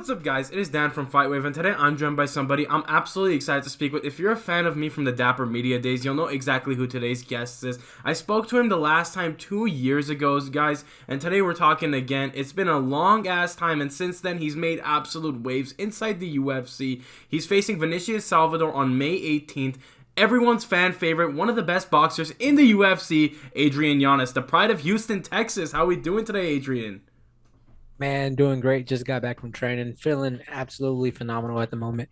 What's up, guys? It is Dan from FightWave, and today I'm joined by somebody I'm absolutely excited to speak with. If you're a fan of me from the Dapper Media days, you'll know exactly who today's guest is. I spoke to him the last time 2 years ago, guys, and today we're talking again. It's been a long-ass time, and since then, he's made absolute waves inside the UFC. He's facing Vinicius Salvador on May 18th. Everyone's fan favorite, one of the best boxers in the UFC, Adrian Yanez, the pride of Houston, Texas. How are we doing today, Adrian? Man, doing great. Just got back from training, feeling absolutely phenomenal at the moment.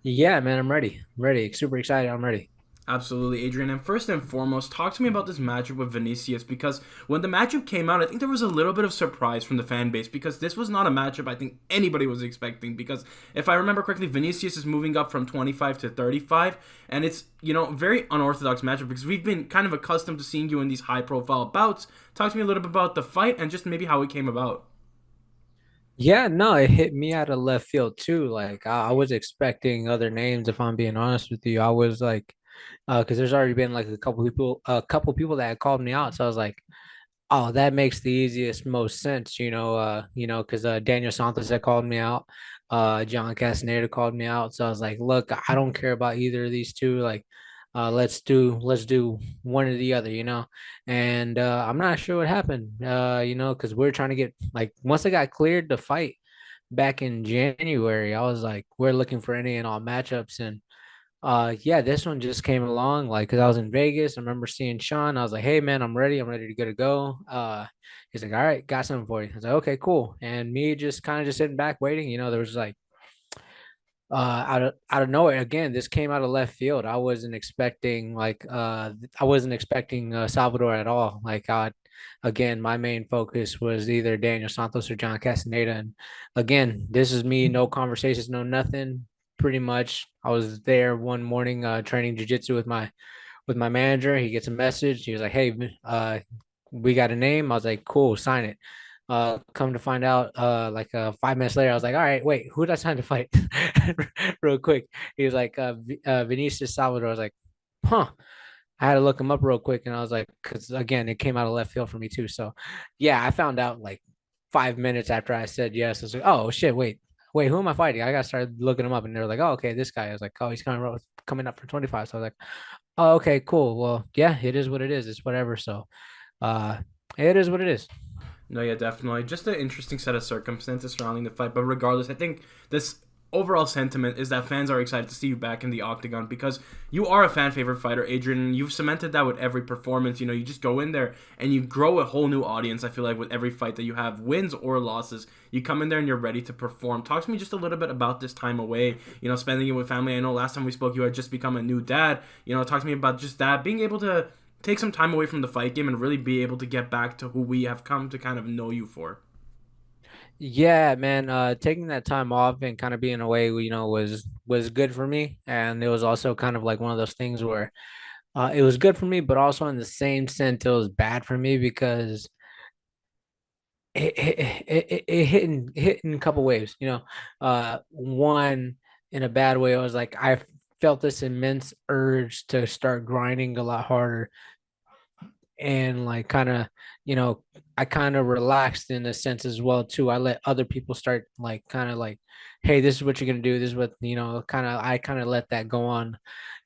Yeah, man, I'm ready. I'm ready. Super excited. I'm ready. Absolutely, Adrian. And first and foremost, talk to me about this matchup with Vinicius, because when the matchup came out, I think there was a little bit of surprise from the fan base because this was not a matchup I think anybody was expecting. Because if I remember correctly, Vinicius is moving up from 25 to 35, and it's, very unorthodox matchup because we've been kind of accustomed to seeing you in these high-profile bouts. Talk to me a little bit about the fight and just maybe how it came about. Yeah, no, it hit me out of left field too. Like I was expecting other names, if I'm being honest with you. I was like, because there's already been like a couple people that had called me out. So I was like, oh, that makes the easiest, most sense, because Daniel Santos had called me out, John Castaneda called me out. So I was like, look, I don't care about either of these two. Like, let's do one or the other, And I'm not sure what happened, because we're trying to get like once I got cleared to fight back in January, I was like, we're looking for any and all matchups, and yeah, this one just came along like because I was in Vegas. I remember seeing Sean. I was like, "Hey man, I'm ready. I'm ready to get to go." He's like, "All right, got something for you." I was like, "Okay, cool." And me just kind of just sitting back waiting. There was like out of nowhere again. This came out of left field. I wasn't expecting Salvador at all. Like again, my main focus was either Daniel Santos or John Castaneda. And again, this is me, no conversations, no nothing. Pretty much, I was there one morning training jujitsu with my manager. He gets a message. He was like, "Hey, we got a name." I was like, "Cool, sign it." Come to find out, 5 minutes later, I was like, "All right, wait, who did I sign to fight?" Real quick. He was like, Vinicius Salvador. I was like, "Huh." I had to look him up real quick, and I was like, because again, it came out of left field for me too. So, yeah, I found out like 5 minutes after I said yes. I was like, "Oh shit, wait, who am I fighting?" I got started looking him up, and they were like, "Oh, okay, this guy." I was like, "Oh, he's coming up for 25." So I was like, "Oh, okay, cool. Well, yeah, it is what it is. It's whatever." So, uh, it is what it is. No, yeah, definitely. Just an interesting set of circumstances surrounding the fight. But regardless, I think this overall sentiment is that fans are excited to see you back in the octagon because you are a fan favorite fighter, Adrian. You've cemented that with every performance. You just go in there and you grow a whole new audience. I feel like with every fight that you have, wins or losses, you come in there and you're ready to perform. Talk to me just a little bit about this time away. Spending it with family. I know last time we spoke, you had just become a new dad. Talk to me about just that, being able to take some time away from the fight game and really be able to get back to who we have come to kind of know you for. Yeah, man. Taking that time off and kind of being away, was good for me, and it was also kind of like one of those things where it was good for me, but also in the same sense, it was bad for me because it hit in a couple waves. One in a bad way, I was like, I felt this immense urge to start grinding a lot harder and like kind of you know I kind of relaxed in a sense as well too. I let other people start like kind of like, hey, this is what you're gonna do, this is what kind of I kind of let that go on.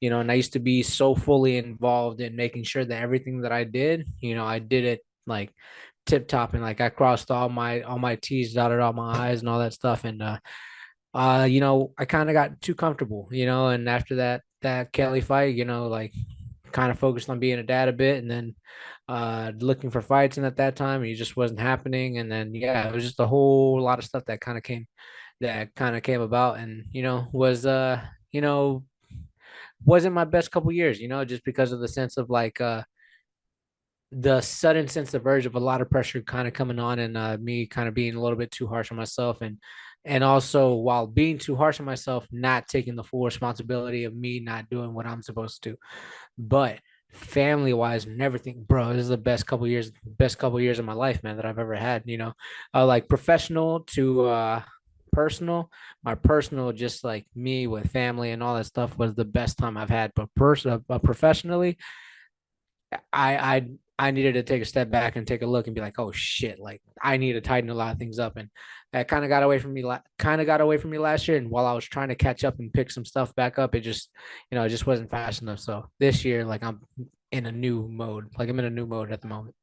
And I used to be so fully involved in making sure that everything that I did, I did it like tip top, and like I crossed all my t's, dotted all my i's and all that stuff. And I kind of got too comfortable, and after that Kelly fight, like kind of focused on being a dad a bit, and then looking for fights, and at that time he just wasn't happening. And then yeah, it was just a whole lot of stuff that kind of came about, and wasn't my best couple years, just because of the sense of like the sudden sense of urge of a lot of pressure kind of coming on, and me kind of being a little bit too harsh on myself, and also while being too harsh on myself, not taking the full responsibility of me not doing what I'm supposed to. But family wise and everything, bro, this is the best couple years of my life, man, that I've ever had. Like professional to personal. My personal, just like me with family and all that stuff, was the best time I've had. But professionally, I needed to take a step back and take a look and be like, oh shit, like I need to tighten a lot of things up. And that kind of got away from me, last year. And while I was trying to catch up and pick some stuff back up, it just, it just wasn't fast enough. So this year, like I'm in a new mode. Like I'm in a new mode at the moment.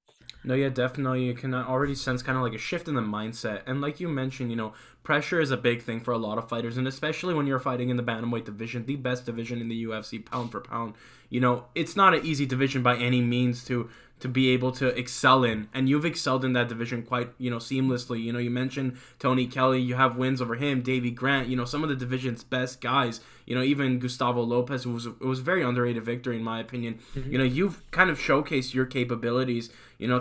No, yeah, definitely. You can already sense kind of like a shift in the mindset. And like you mentioned, pressure is a big thing for a lot of fighters. And especially when you're fighting in the bantamweight division, the best division in the UFC, pound for pound. It's not an easy division by any means to be able to excel in. And you've excelled in that division quite, seamlessly. You mentioned Tony Kelly. You have wins over him, Davey Grant, some of the division's best guys. Even Gustavo Lopez, it was a very underrated victory, in my opinion. Mm-hmm. You've kind of showcased your capabilities.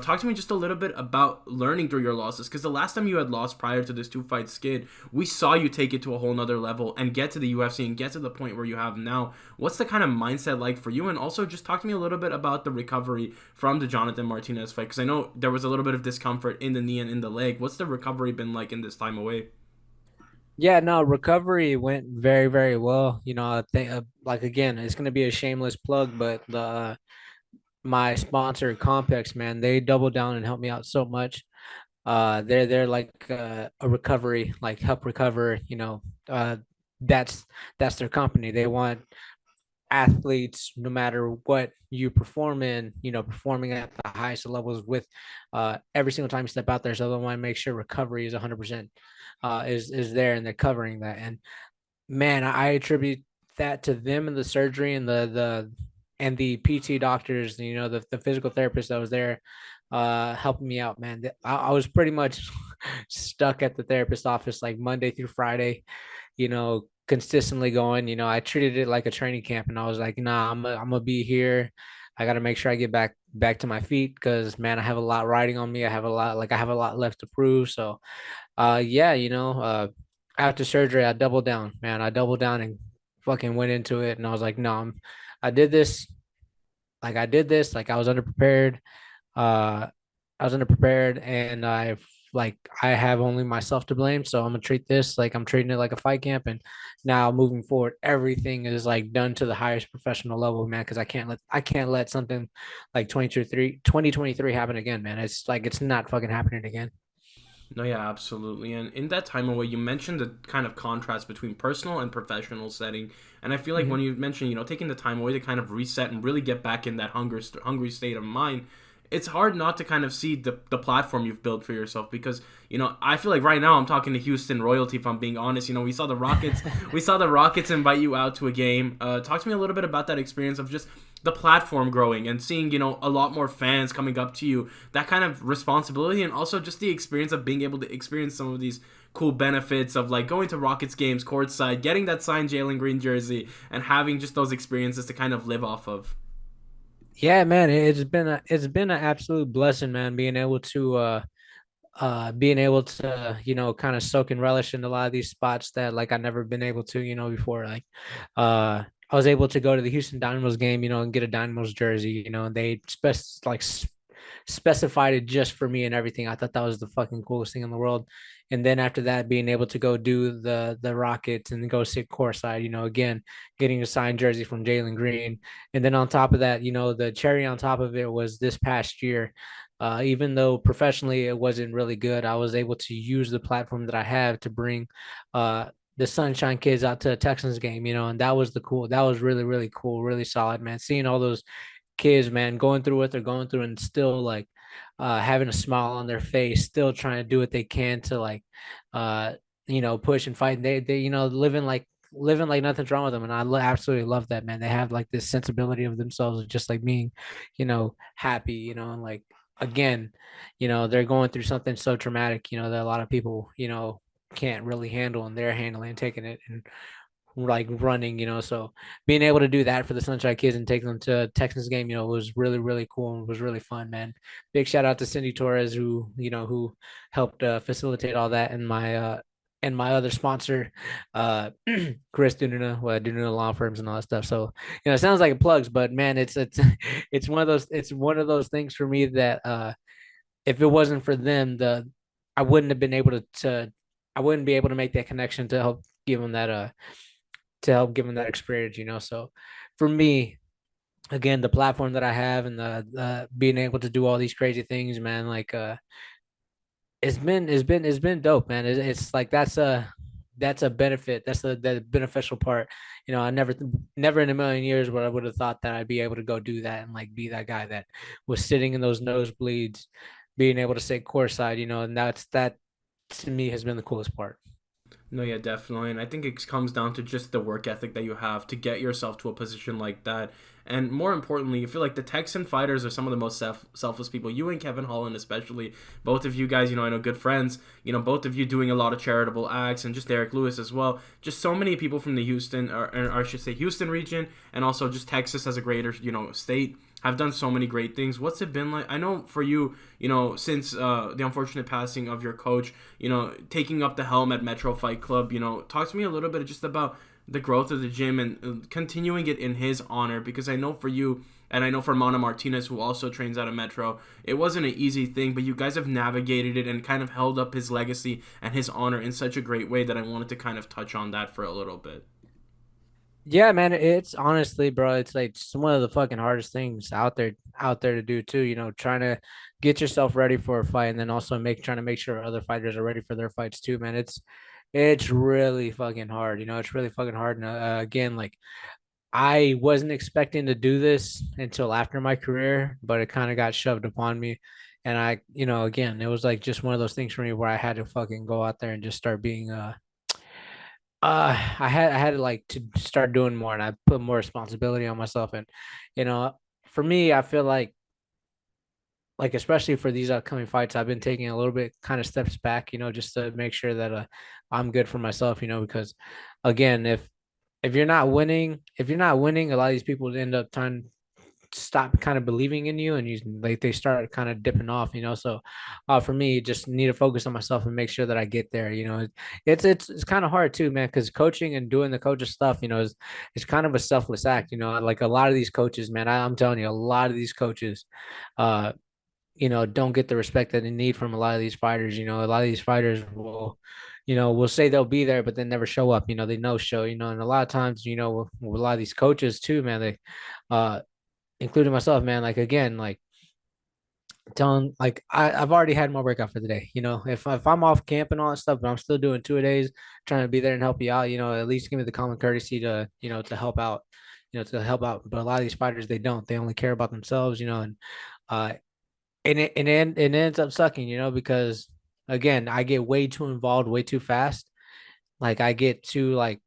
Talk to me just a little bit about learning through your losses, because the last time you had lost prior to this 2-fight skid, we saw you take it to a whole nother level and get to the UFC and get to the point where you have now. What's the kind of mindset like for you? And also just talk to me a little bit about the recovery from the Jonathan Martinez fight, because I know there was a little bit of discomfort in the knee and in the leg. What's the recovery been like in this time away? Yeah, no, recovery went very, very well. I think, like, again, it's going to be a shameless plug, but my sponsor, Complex, man, they doubled down and helped me out so much. They're like a recovery, like help recover. That's that's their company. They want athletes, no matter what you perform in, performing at the highest levels with every single time you step out there. So they want to make sure recovery is 100% is there, and they're covering that. And man, I attribute that to them and the surgery and the PT doctors, the physical therapist that was there helping me out, man. I was pretty much stuck at the therapist office like Monday through Friday, consistently going. I treated it like a training camp, and I was like, nah, I'm gonna be here. I got to make sure I get back to my feet, because man, I have a lot riding on me. I have a lot left to prove. So yeah, after surgery, I doubled down, man. I doubled down and fucking went into it. And I was like, no, I did this. I did this. Like I was underprepared. Uh, I was underprepared, and I have only myself to blame. So I'm gonna treat this like I'm treating it like a fight camp. And now moving forward, everything is like done to the highest professional level, man. Because I can't let something like 2023 happen again, man. It's like it's not fucking happening again. No, yeah, absolutely. And in that time away, you mentioned the kind of contrast between personal and professional setting. And I feel like when Mhm. you mentioned, taking the time away to kind of reset and really get back in that hungry state of mind, it's hard not to kind of see the platform you've built for yourself, because I feel like right now I'm talking to Houston royalty, if I'm being honest. We saw the Rockets invite you out to a game. Talk to me a little bit about that experience of just the platform growing and seeing a lot more fans coming up to you, that kind of responsibility, and also just the experience of being able to experience some of these cool benefits of like going to Rockets games courtside, getting that signed Jalen Green jersey, and having just those experiences to kind of live off of. Yeah, man, it's been an absolute blessing, man, being able to kind of soak and relish in a lot of these spots that like I never been able to before. Like I was able to go to the Houston Dynamos game, and get a Dynamos jersey, and they specified it just for me and everything. I thought that was the fucking coolest thing in the world. And then after that, being able to go do the Rockets and go sit courtside, again, getting a signed jersey from Jalen Green. And then on top of that, the cherry on top of it was this past year. Even though professionally it wasn't really good, I was able to use the platform that I have to bring the Sunshine Kids out to a Texans game, and that was really, really cool, really solid, man. Seeing all those kids, man, going through what they're going through and still like having a smile on their face, still trying to do what they can to like uh push and fight. And they living like nothing's wrong with them, and absolutely love that, man. They have like this sensibility of themselves of just like being, happy, and like again, they're going through something so traumatic, that a lot of people, can't really handle, and they're handling and taking it and like running, so being able to do that for the Sunshine Kids and take them to a Texans game, was really, really cool and was really fun, man. Big shout out to Cindy Torres, who helped facilitate all that, and my other sponsor, Chris Dununa, Dununa Law Firms and all that stuff. So, it sounds like it plugs, but man, it's it's one of those things for me that if it wasn't for them, I wouldn't have been able to I wouldn't be able to make that connection to help give them that experience. So for me, again, the platform that I have and the being able to do all these crazy things, man, like it's been dope, man. It's like that's a benefit. That's the beneficial part. You know, I never in a million years would I would have thought that I'd be able to go do that and like be that guy that was sitting in those nosebleeds, being able to sit courtside. You know, and that to me has been the coolest part. No, yeah, definitely. And I think it comes down to just the work ethic that you have to get yourself to a position like that. And more importantly, I feel like the Texan fighters are some of the most selfless people. You and Kevin Holland, especially, both of you guys, I know good friends. Both of you doing a lot of charitable acts, and just Derek Lewis as well. Just so many people from the Houston, or I should say Houston region, and also just Texas as a greater, state have done so many great things. What's it been like? I know for you, since the unfortunate passing of your coach, taking up the helm at Metro Fight Club, talk to me a little bit just about the growth of the gym and continuing it in his honor, because I know for you, and I know for Mana Martinez, who also trains out of Metro, it wasn't an easy thing, but you guys have navigated it and kind of held up his legacy and his honor in such a great way that I wanted to kind of touch on that for a little bit. Yeah, man, it's honestly, bro, it's like it's one of the fucking hardest things out there to do too, trying to get yourself ready for a fight and then also trying to make sure other fighters are ready for their fights too, man. It's really fucking hard, it's really fucking hard. And again, like I wasn't expecting to do this until after my career, but it kind of got shoved upon me. And again, it was like just one of those things for me where I had to fucking go out there and just start being I had to like to start doing more and I put more responsibility on myself. And you know for me I feel like especially for these upcoming fights I've been taking a little bit kind of steps back, just to make sure that I'm good for myself, because again, if you're not winning, a lot of these people end up trying stop kind of believing in you and you like they start kind of dipping off, so for me just need to focus on myself and make sure that I get there. It's kind of hard too, man, because coaching and doing the coaches stuff, is kind of a selfless act, like a lot of these coaches, man, I'm telling you, a lot of these coaches uh don't get the respect that they need from a lot of these fighters. A lot of these fighters will say they'll be there but then never show up. They no show, and a lot of times, with a lot of these coaches too, man, they uh including myself, man, like again, like telling like I've already had my workout for the day. If I'm off camp and all that stuff, but I'm still doing 2 days, trying to be there and help you out, at least give me the common courtesy to, to help out, to help out. But a lot of these fighters, they don't. They only care about themselves, uh and it ends up sucking, because again, I get way too involved way too fast. Like I get too like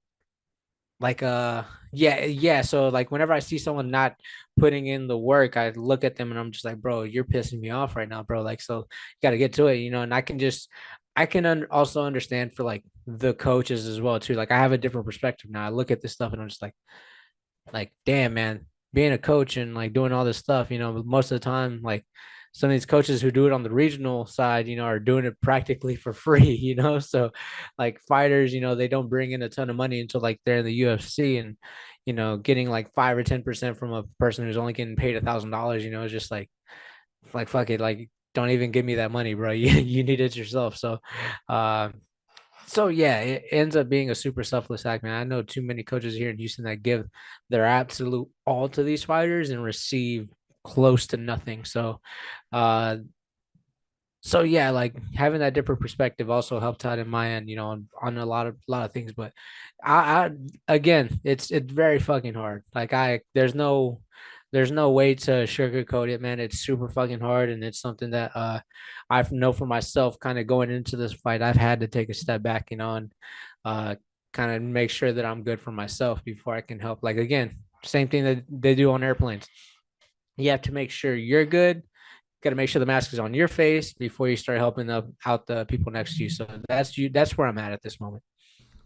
yeah, so like whenever I see someone not putting in the work, I look at them and I'm just like, bro, you're pissing me off right now, bro. Like, so you got to get to it, and also understand for like the coaches as well too. Like I have a different perspective now. I look at this stuff and I'm just like damn, man, being a coach and like doing all this stuff, most of the time, like some of these coaches who do it on the regional side, are doing it practically for free, so like fighters, they don't bring in a ton of money until like they're in the UFC, and getting like 5 or 10% from a person who's only getting paid $1,000, is just like fuck it, like don't even give me that money, bro. You need it yourself. uh so yeah, it ends up being a super selfless act, man. I know too many coaches here in Houston that give their absolute all to these fighters and receive close to nothing. Uh, so yeah, like having that different perspective also helped out in my end, on a lot of things. But I again, it's very fucking hard. Like there's no way to sugarcoat it, man. It's super fucking hard, and it's something that I know for myself. Kind of going into this fight, I've had to take a step back, and uh, kind of make sure that I'm good for myself before I can help. Like again, same thing that they do on airplanes. You have to make sure you're good. Got to make sure the mask is on your face before you start helping out the people next to you. So that's you. That's where I'm at this moment.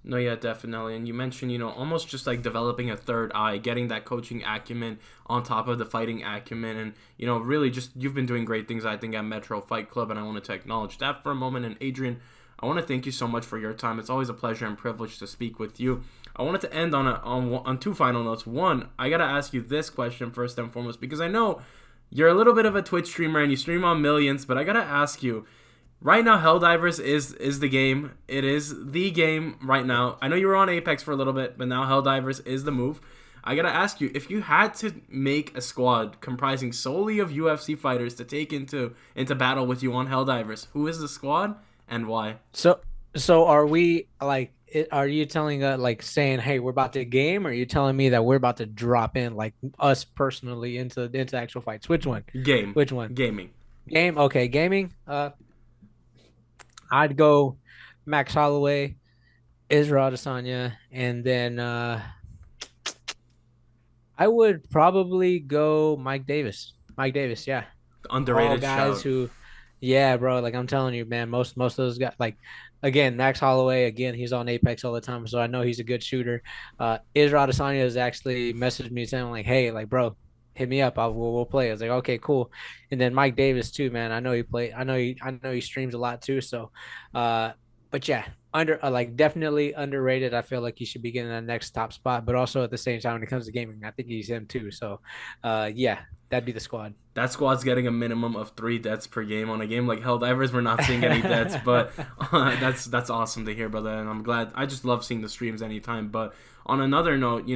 No, yeah, definitely. And you mentioned, almost just like developing a third eye, getting that coaching acumen on top of the fighting acumen. And, really just you've been doing great things, I think, at Metro Fight Club. And I wanted to acknowledge that for a moment. And Adrian, I want to thank you so much for your time. It's always a pleasure and privilege to speak with you. I wanted to end on two final notes. One, I got to ask you this question first and foremost, because I know you're a little bit of a Twitch streamer and you stream on millions, but I got to ask you, right now, Helldivers is the game. It is the game right now. I know you were on Apex for a little bit, but now Helldivers is the move. I gotta ask you, if you had to make a squad comprising solely of UFC fighters to take into battle with you on Helldivers, who is the squad and why? So, so are we like? Are you telling like saying, "Hey, we're about to game," or are you telling me that we're about to drop in like us personally into actual fights? Which one? Game. Which one? Gaming. Game. Okay, gaming. I'd go Max Holloway, Israel Adesanya, and then I would probably go Mike Davis. Mike Davis, yeah. All Underrated guys shout. who, yeah, bro. Like I'm telling you, man. Most of those guys, like again, Max Holloway, again, he's on Apex all the time, so I know he's a good shooter. Israel Adesanya has actually messaged me saying like, hey, like, bro, hit me up. We'll play. I was like, okay, cool. And then Mike Davis too, man. I know he play. I know he streams a lot too. So, uh, but yeah, like definitely underrated. I feel like he should be getting that next top spot, but also at the same time when it comes to gaming, I think he's him too. So, yeah, that'd be the squad. That squad's getting a minimum of 3 deaths per game. On a game like Helldivers, we're not seeing any deaths, but that's awesome to hear, brother. And I'm glad. I just love seeing the streams anytime. But on another note,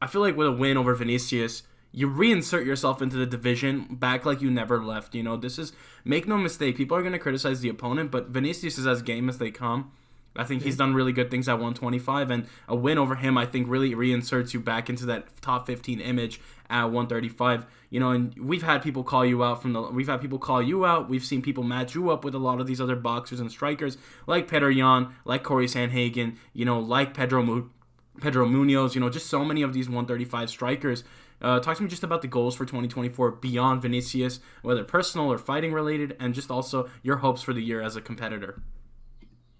I feel like with a win over Vinicius, you reinsert yourself into the division back like you never left. This is, make no mistake, people are going to criticize the opponent, but Vinicius is as game as they come. I think he's done really good things at 125, and a win over him, I think, really reinserts you back into that top 15 image at 135. And we've had people call you out we've had people call you out. We've seen people match you up with a lot of these other boxers and strikers, like Petr Yan, like Corey Sandhagen, like Pedro Munoz, just so many of these 135 strikers. Talk to me just about the goals for 2024 beyond Vinicius, whether personal or fighting related, and just also your hopes for the year as a competitor.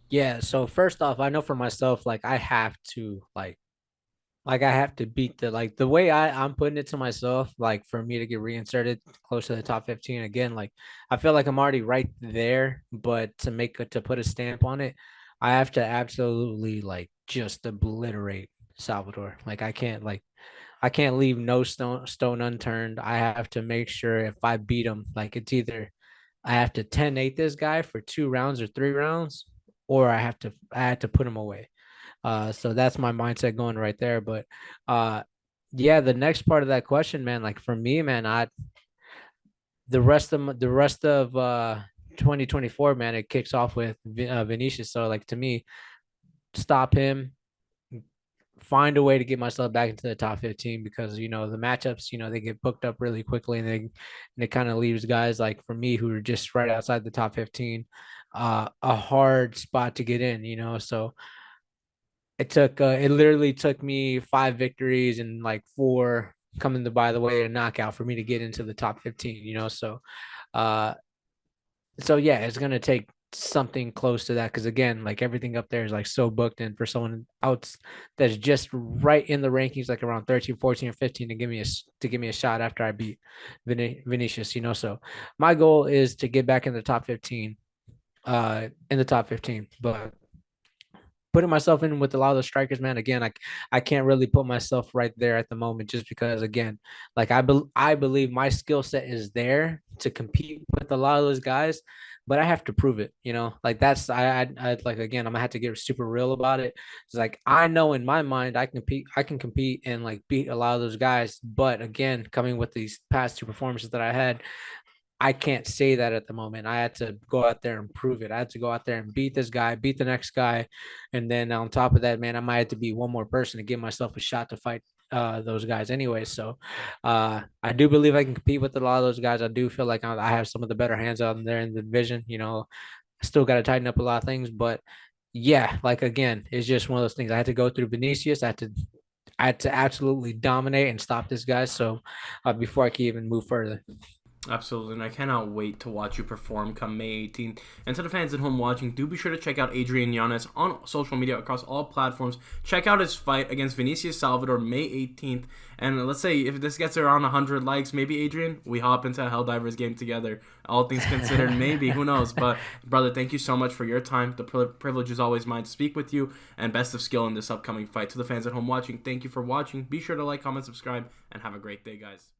Yeah, so first off, I know for myself, like I have to I have to beat the way I'm putting it to myself, like for me to get reinserted close to the top 15 again, like I feel like I'm already right there, but to put a stamp on it, I have to absolutely like just obliterate Salvador. Like I can't leave no stone unturned. I have to make sure if I beat him, like it's either I have to 10-8 this guy for 2 rounds or 3 rounds, or I had to put him away. So that's my mindset going right there. But yeah, the next part of that question, man, like for me, man, the rest of 2024, man, it kicks off with Vinicius. So like to me, stop him, find a way to get myself back into the top 15 because the matchups they get booked up really quickly and it kind of leaves guys like for me who are just right outside the top 15 a hard spot to get in, so it literally took me 5 victories and like 4 coming to by the way a knockout for me to get into the top 15, uh so yeah, it's gonna take something close to that because again, like everything up there is like so booked, and for someone else that's just right in the rankings, like around 13, 14, or 15, to give me a shot after I beat Vinicius, So my goal is to get back in the top 15, in the top 15, but putting myself in with a lot of the strikers, man. Again, like I can't really put myself right there at the moment, just because, again, like I believe my skill set is there to compete with a lot of those guys, but I have to prove it. Like that's I like again, I'm gonna have to get super real about it. It's like I know in my mind I can compete and like beat a lot of those guys, but again, coming with these past 2 performances that I had, I can't say that at the moment. I had to go out there and prove it. I had to go out there and beat this guy, beat the next guy. And then on top of that, man, I might have to be one more person to give myself a shot to fight those guys anyway. So I do believe I can compete with a lot of those guys. I do feel like I have some of the better hands out there in the division. I still got to tighten up a lot of things. But yeah, like again, it's just one of those things. I had to go through Vinicius. I had to absolutely dominate and stop this guy. So before I can even move further. Absolutely, and I cannot wait to watch you perform come May 18th. And to the fans at home watching, do be sure to check out Adrian Yanez on social media across all platforms. Check out his fight against Vinicius Salvador May 18th. And let's say if this gets around 100 likes, maybe Adrian, we hop into a Helldivers game together. All things considered, maybe, who knows. But brother, thank you so much for your time. The privilege is always mine to speak with you, and best of skill in this upcoming fight. To the fans at home watching, thank you for watching. Be sure to like, comment, subscribe, and have a great day, guys.